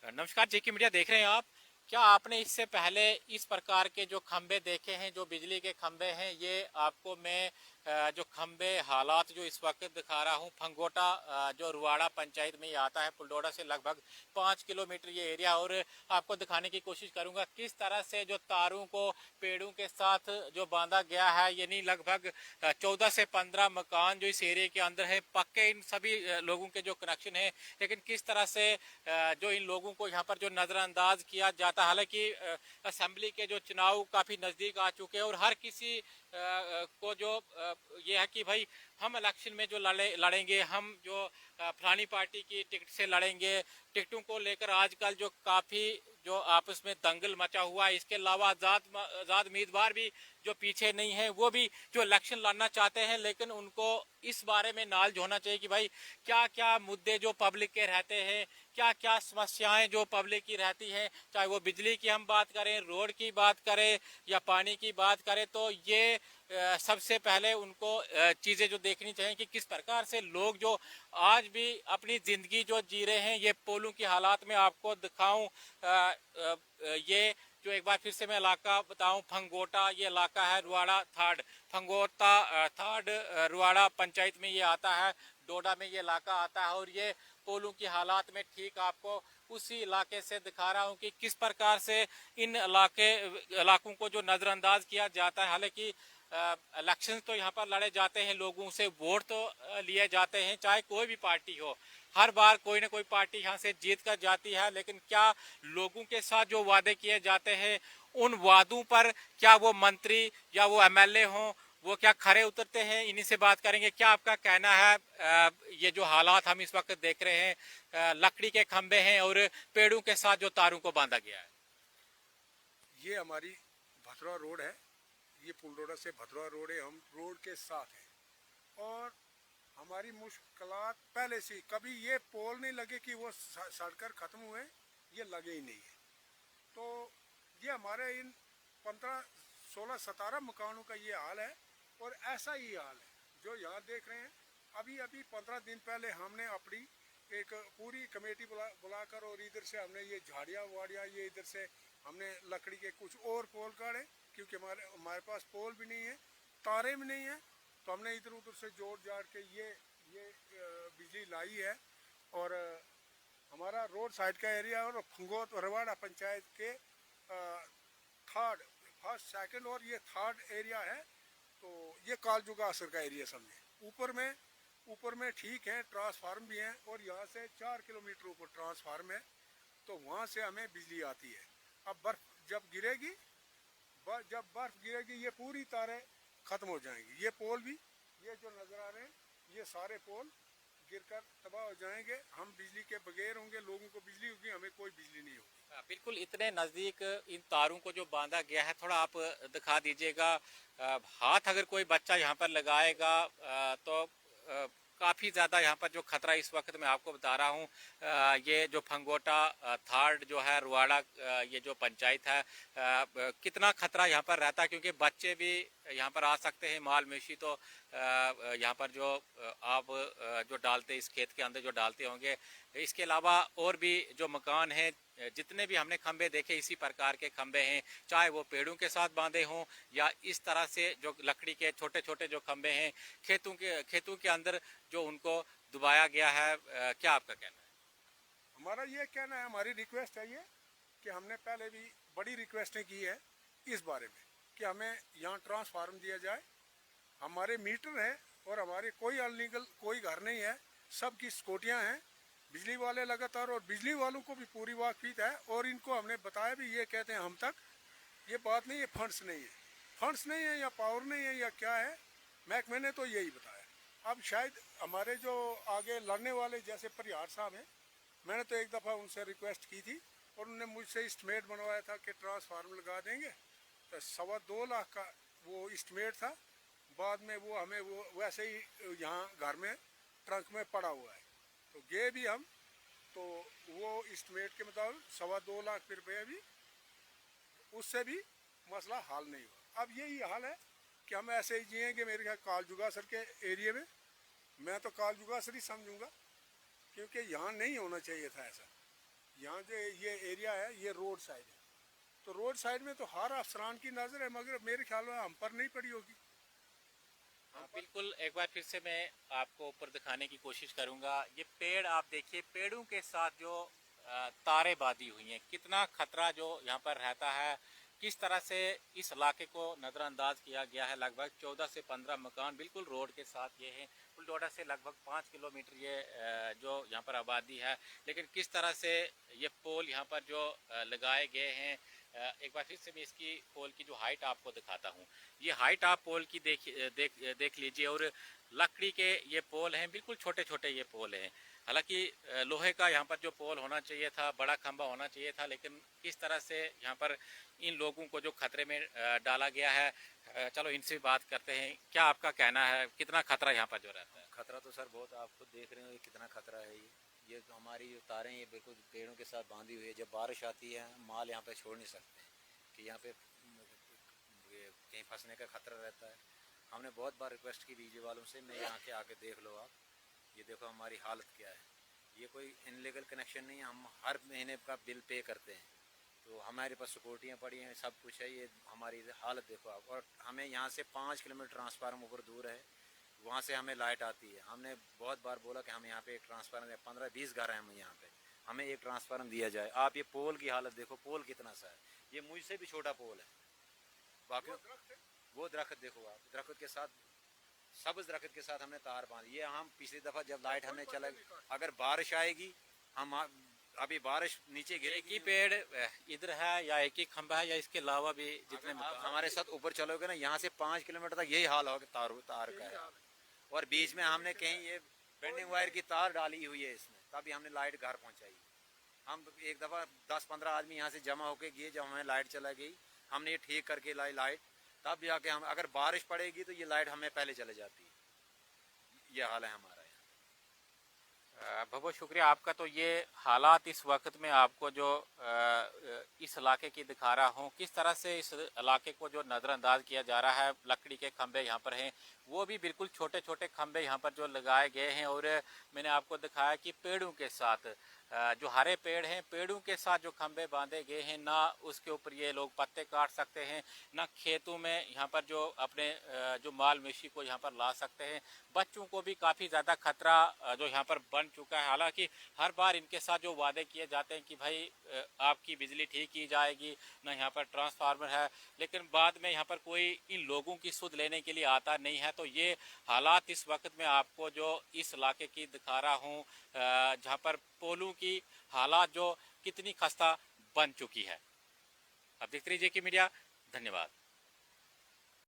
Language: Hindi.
नमस्कार, जेके मीडिया देख रहे हैं आप। क्या आपने इससे पहले इस प्रकार के जो खंबे देखे हैं, जो बिजली के खंबे हैं? ये आपको मैं जो खंबे हालात जो इस वक्त दिखा रहा हूँ, फंगोटा जो रुवाड़ा पंचायत में ये आता है, पुलडोडा से लगभग 5 किलोमीटर ये एरिया। और आपको दिखाने की कोशिश करूंगा किस तरह से जो तारों को पेड़ों के साथ जो बांधा गया है, यानी लगभग 14 से 15 मकान जो इस एरिया के अंदर है, पक्के इन सभी लोगों के जो कनेक्शन है। लेकिन किस तरह से जो इन लोगों को यहाँ पर जो नज़रअंदाज किया जाता है। हालांकि असेंबली के जो चुनाव काफ़ी नज़दीक आ चुके हैं और हर किसी को जो ये है कि भाई हम इलेक्शन में जो लड़ेंगे, हम जो फलानी पार्टी की टिकट से लड़ेंगे। टिकटों को लेकर आजकल जो काफ़ी जो आपस में दंगल मचा हुआ है। इसके अलावा आज़ाद उम्मीदवार भी जो पीछे नहीं है, वो भी जो इलेक्शन लड़ना चाहते हैं, लेकिन उनको इस बारे में नॉलेज होना चाहिए कि भाई क्या क्या मुद्दे जो पब्लिक के रहते हैं, क्या क्या समस्याएं जो पब्लिक की रहती हैं। चाहे वो बिजली की हम बात करें, रोड की बात करें या पानी की बात करें, तो ये सबसे पहले उनको चीज़ें जो देखनी चाहिए कि किस प्रकार से लोग जो आज भी अपनी ज़िंदगी जो जी रहे हैं। ये पोलों की हालात में आपको दिखाऊं, ये जो एक बार फिर से मैं इलाका बताऊं, फंगोटा ये इलाका है, रुवाड़ा थाड़ फंगोटा थाड़ रुवाड़ा पंचायत में ये आता है, डोडा में ये इलाका आता है। और ये पोलों की हालात में ठीक आपको उसी इलाके से दिखा रहा हूँ कि किस प्रकार से इन इलाकों को जो नज़रअंदाज किया जाता है। हालांकि इलेक्शन तो यहाँ पर लड़े जाते हैं, लोगों से वोट तो लिए जाते हैं, चाहे कोई भी पार्टी हो। हर बार कोई ना कोई पार्टी यहाँ से जीत कर जाती है, लेकिन क्या लोगों के साथ जो वादे किए जाते हैं, उन वादों पर क्या वो मंत्री या वो एमएलए हों, वो क्या खरे उतरते हैं? इन्हीं से बात करेंगे। क्या आपका कहना है? ये जो हालात हम इस वक्त देख रहे हैं, लकड़ी के खंबे हैं और पेड़ों के साथ जो तारों को बांधा गया है। ये हमारी भथुरा रोड है। ये पुलडोडा से भथुरा रोड है। हम रोड के साथ हैं और हमारी मुश्किलात पहले से कभी ये पोल नहीं लगे कि वो सड़कर ख़त्म हुए, ये लगे ही नहीं है। तो ये हमारे इन 15 16 17 मकानों का ये हाल है और ऐसा ही हाल है जो यहाँ देख रहे हैं। अभी अभी 15 दिन पहले हमने अपनी एक पूरी कमेटी बुलाकर और इधर से हमने ये झाड़ियाँ वाड़ियाँ, ये इधर से हमने लकड़ी के कुछ और पोल काढ़े, क्योंकि हमारे पास पोल भी नहीं है, तारे भी नहीं है। तो हमने इधर उधर से जोड़ जाड़ के ये बिजली लाई है। और हमारा रोड साइड का एरिया और फंगोट रवाड़ा पंचायत के थर्ड फर्स्ट सेकंड और ये थर्ड एरिया है। तो ये कालजुगा असर का एरिया समझे। ऊपर में ठीक है, ट्रांसफार्म भी हैं और यहाँ से 4 किलोमीटर ऊपर ट्रांसफार्म है, तो वहाँ से हमें बिजली आती है। अब जब बर्फ़ गिरेगी ये पूरी तारें ख़त्म हो जाएंगी। ये पोल भी, ये जो नज़र आ रहे हैं, ये सारे पोल गिरकर तबाह हो जाएंगे। हम बिजली के बगैर होंगे, लोगों को बिजली होगी, हमें कोई बिजली नहीं होगी। बिल्कुल, इतने नज़दीक इन तारों को जो बांधा गया है, थोड़ा आप दिखा दीजिएगा। हाथ अगर कोई बच्चा यहाँ पर लगाएगा तो काफ़ी ज़्यादा यहाँ पर जो खतरा इस वक्त मैं आपको बता रहा हूँ। ये जो फंगोटा थार्ड जो है रुवाड़ा, ये जो पंचायत है, कितना खतरा यहाँ पर रहता है, क्योंकि बच्चे भी यहाँ पर आ सकते हैं, माल मवेशी तो यहाँ पर जो आप जो डालते इस खेत के अंदर जो डालते होंगे। इसके अलावा और भी जो मकान हैं, जितने भी हमने खंबे देखे इसी प्रकार के खंबे हैं, चाहे वो पेड़ों के साथ बांधे हों या इस तरह से जो लकड़ी के छोटे छोटे जो खंबे हैं खेतों के अंदर जो उनको दबाया गया है। क्या आपका कहना है? हमारा ये कहना है, हमारी रिक्वेस्ट है ये कि हमने पहले भी बड़ी रिक्वेस्टें की है इस बारे में कि हमें यहाँ ट्रांसफार्म दिया जाए। हमारे मीटर हैं और हमारे कोई अनलीगल कोई घर नहीं है, सबकी सिक्योरिटियाँ हैं। बिजली वाले लगातार, और बिजली वालों को भी पूरी वाकफियत है और इनको हमने बताया भी। ये कहते हैं हम तक ये बात नहीं है, फंड्स नहीं है या पावर नहीं है या क्या है, महकमे ने तो यही बताया। अब शायद हमारे जो आगे लड़ने वाले जैसे परिहार साहब हैं, मैंने तो एक दफ़ा उनसे रिक्वेस्ट की थी और उन्होंने मुझसे इस्टीमेट बनवाया था कि ट्रांसफार्मर लगा देंगे। तो 2.25 लाख का वो इस्टीमेट था। बाद में वो हमें वो वैसे ही यहाँ घर में ट्रंक में पड़ा हुआ है, तो गए भी हम, तो वो इस्टीमेट के मुताबिक 2.25 लाख रुपये भी, उससे भी मसला हल नहीं हुआ। अब यही हाल है कि हम ऐसे ही जिएंगे। मेरे ख्याल कालजुगा सर के एरिए में, मैं तो कालजुगा सर ही समझूंगा, क्योंकि यहाँ नहीं होना चाहिए था ऐसा। यहाँ से ये एरिया है, ये रोड साइड है, तो रोड साइड में तो हर अफसरान की नज़र है, मगर मेरे ख्याल में हम पर नहीं पड़ी होगी। हाँ, बिल्कुल एक बार फिर से मैं आपको ऊपर दिखाने की कोशिश करूंगा। ये पेड़ आप देखिए, पेड़ों के साथ जो तारें बांधी हुई हैं, कितना खतरा जो यहाँ पर रहता है, किस तरह से इस इलाके को नज़रअंदाज किया गया है। लगभग 14 से 15 मकान बिल्कुल रोड के साथ ये हैं। पुलडोडा से लगभग 5 किलोमीटर ये जो यहाँ पर आबादी है, लेकिन किस तरह से ये पोल यहाँ पर जो लगाए गए हैं। एक बार फिर से मैं इसकी पोल की जो हाइट आपको दिखाता हूँ। ये हाइट आप पोल की देख लीजिए, और लकड़ी के ये पोल हैं, बिल्कुल छोटे छोटे ये पोल हैं। हालांकि लोहे का यहाँ पर जो पोल होना चाहिए था, बड़ा खंभा होना चाहिए था, लेकिन किस तरह से यहाँ पर इन लोगों को जो खतरे में डाला गया है। चलो इनसे भी बात करते हैं। क्या आपका कहना है, कितना खतरा यहाँ पर जो रहता है? खतरा तो सर बहुत, आप खुद देख रहे हो ये कितना खतरा है। ये तो हमारी जो तारें ये बिल्कुल पेड़ों के साथ बांधी हुई है। जब बारिश आती है माल यहाँ पे छोड़ नहीं सकते कि यहाँ पे कहीं फंसने का खतरा रहता है। हमने बहुत बार रिक्वेस्ट की बीजे वालों से, मैं यहाँ के आके देख लो आप, ये देखो हमारी हालत क्या है। ये कोई इनलीगल कनेक्शन नहीं है, हम हर महीने का बिल पे करते हैं, तो हमारे पास सिक्योरिटियाँ पड़ी हैं, सब कुछ है। ये हमारी हालत देखो आप। और हमें यहाँ से 5 किलोमीटर ट्रांसफार्मर ऊपर दूर है, वहाँ से हमें लाइट आती है। हमने बहुत बार बोला कि हम यहाँ पे एक ट्रांसफार्मर, 15-20 घर हैं हम यहाँ पे, हमें एक ट्रांसफार्मर दिया जाए। आप ये पोल की हालत देखो, पोल कितना सा है, ये मुझसे भी छोटा पोल है। बाकी वो दरख्त देखो आप, दरख्त के साथ, सब्ज दरख्त के साथ हमने तार बांधी। ये हम पिछली दफ़ा जब लाइट हमें चला, अगर बारिश आएगी, हम अभी बारिश नीचे गिरेगी। एक ही पेड़ इधर है या एक ही खंभा है, या इसके अलावा भी जितने आप हमारे साथ ऊपर चलोगे ना, यहाँ से 5 किलोमीटर तक यही हाल होगा, तार का है। और बीच में हमने कहीं ये बेंडिंग वायर की तार डाली हुई है इसमें, तभी हमने लाइट घर पहुँचाई। हम एक दफ़ा 10-15 आदमी यहाँ से जमा होके गए, जब हमें लाइट चला गई, हमने ये ठीक करके लाई लाइट, तब जाके हम, अगर बारिश पड़ेगी तो ये लाइट हमें पहले चले जाती है। ये हाल है हमारा। बहुत बहुत शुक्रिया आपका। तो ये हालात इस वक्त में आपको जो इस इलाके की दिखा रहा हूँ, किस तरह से इस इलाके को जो नज़रअंदाज किया जा रहा है। लकड़ी के खंभे यहाँ पर हैं, वो भी बिल्कुल छोटे छोटे खंभे यहाँ पर जो लगाए गए हैं, और मैंने आपको दिखाया कि पेड़ों के साथ जो हरे पेड़ हैं, पेड़ों के साथ जो खंभे बांधे गए हैं, ना उसके ऊपर ये लोग पत्ते काट सकते हैं, ना खेतों में यहाँ पर जो अपने जो माल मवेशी को यहाँ पर ला सकते हैं। बच्चों को भी काफ़ी ज़्यादा खतरा जो यहाँ पर बन चुका है। हालांकि हर बार इनके साथ जो वादे किए जाते हैं कि भाई आपकी बिजली ठीक की जाएगी, ना यहाँ पर ट्रांसफार्मर है, लेकिन बाद में यहाँ पर कोई इन लोगों की सुध लेने के लिए आता नहीं है। तो ये हालात इस वक्त में आपको जो इस इलाके की दिखा रहा हूँ, जहाँ पर पोलों की हालात जो कितनी खस्ता बन चुकी है। अब देखते रहिए JK मीडिया। धन्यवाद।